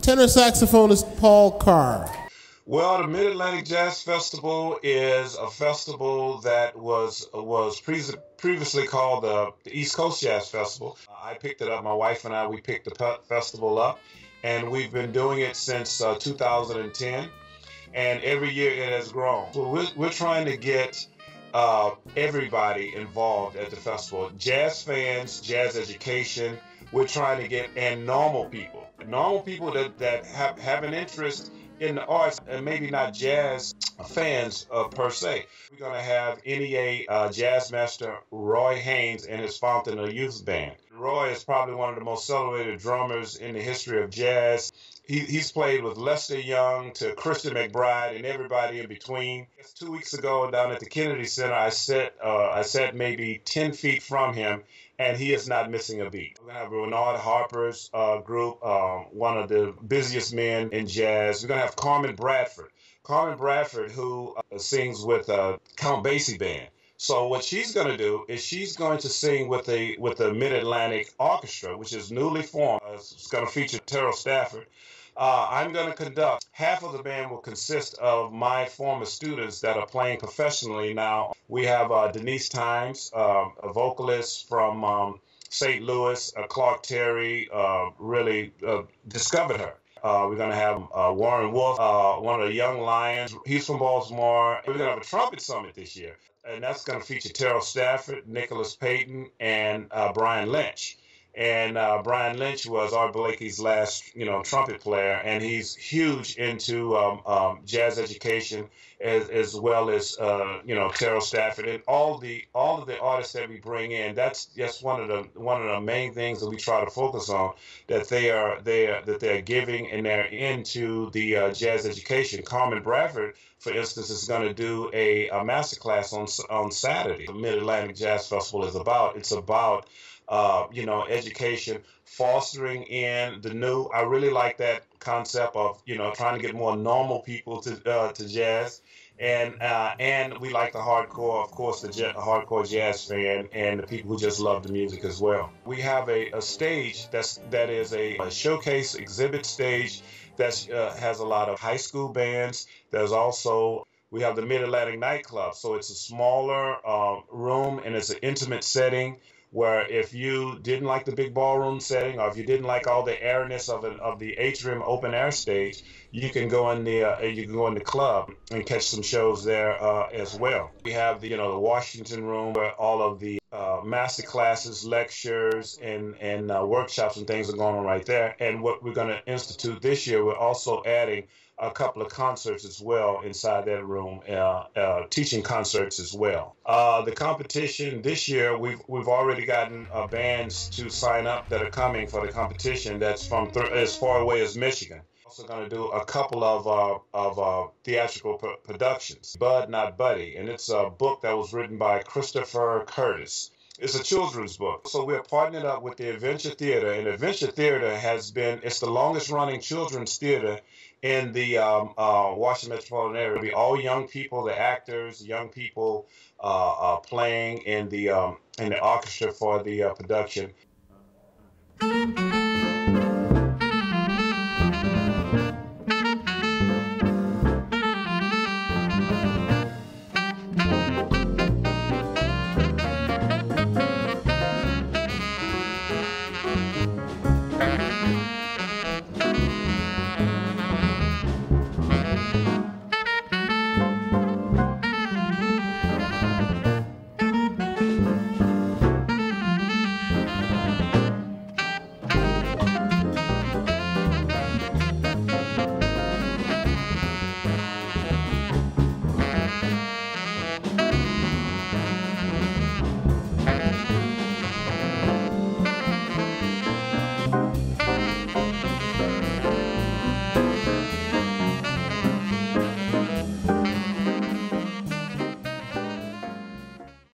tenor saxophonist Paul Carr. Well, the Mid-Atlantic Jazz Festival is a festival that was previously called the East Coast Jazz Festival. I picked it up. My wife and I, we picked the festival up, and we've been doing it since 2010. And every year it has grown. So we're trying to get everybody involved at the festival. Jazz fans, jazz education. We're trying to get, and normal people that have an interest in the arts and maybe not jazz fans per se. We're going to have NEA jazz master Roy Haynes and his Fountain of Youth band. Roy is probably one of the most celebrated drummers in the history of jazz. He's played with Lester Young to Christian McBride and everybody in between. 2 weeks ago down at the Kennedy Center, I sat maybe 10 feet from him, and he is not missing a beat. We're going to have Renard Harper's group, one of the busiest men in jazz. We're going to have Carmen Bradford. Carmen Bradford, who sings with Count Basie Band. So what she's going to do is she's going to sing with the Mid-Atlantic Orchestra, which is newly formed. It's going to feature Terrell Stafford. I'm going to conduct. Half of the band will consist of my former students that are playing professionally now. We have Denise Times, a vocalist from St. Louis. Clark Terry really discovered her. We're going to have Warren Wolf, one of the young lions. He's from Baltimore. We're going to have a trumpet summit this year, and that's going to feature Terrell Stafford, Nicholas Payton, and Brian Lynch. And Brian Lynch was Art Blakey's last, trumpet player, and he's huge into jazz education as well as Terrell Stafford and all of the artists that we bring in. That's just one of the main things that we try to focus on, that they're giving and they're into the jazz education. Carmen Bradford, for instance, is going to do a master class on Saturday. The Mid-Atlantic Jazz Festival is about. It's about education, fostering in the new. I really like that concept of, trying to get more normal people to jazz. And we like the hardcore, of course, the hardcore jazz fan and the people who just love the music as well. We have a stage that is a showcase exhibit stage that has a lot of high school bands. There's also, we have the Mid-Atlantic Nightclub. So it's a smaller room, and it's an intimate setting where if you didn't like the big ballroom setting, or if you didn't like all the airiness of the atrium open air stage, you can go in the club and catch some shows there as well. We have the Washington room where all of the master classes, lectures, and workshops and things are going on right there. And what we're going to institute this year, we're also adding a couple of concerts as well inside that room, teaching concerts as well. The competition this year, we've already gotten bands to sign up that are coming for the competition. That's from as far away as Michigan. Also going to do a couple of theatrical productions. Bud Not Buddy, and it's a book that was written by Christopher Curtis. It's a children's book. So we're partnered up with the Adventure Theater, and Adventure Theater it's the longest running children's theater in the Washington metropolitan area. It'll be all young people, the actors, young people playing in the orchestra for the production.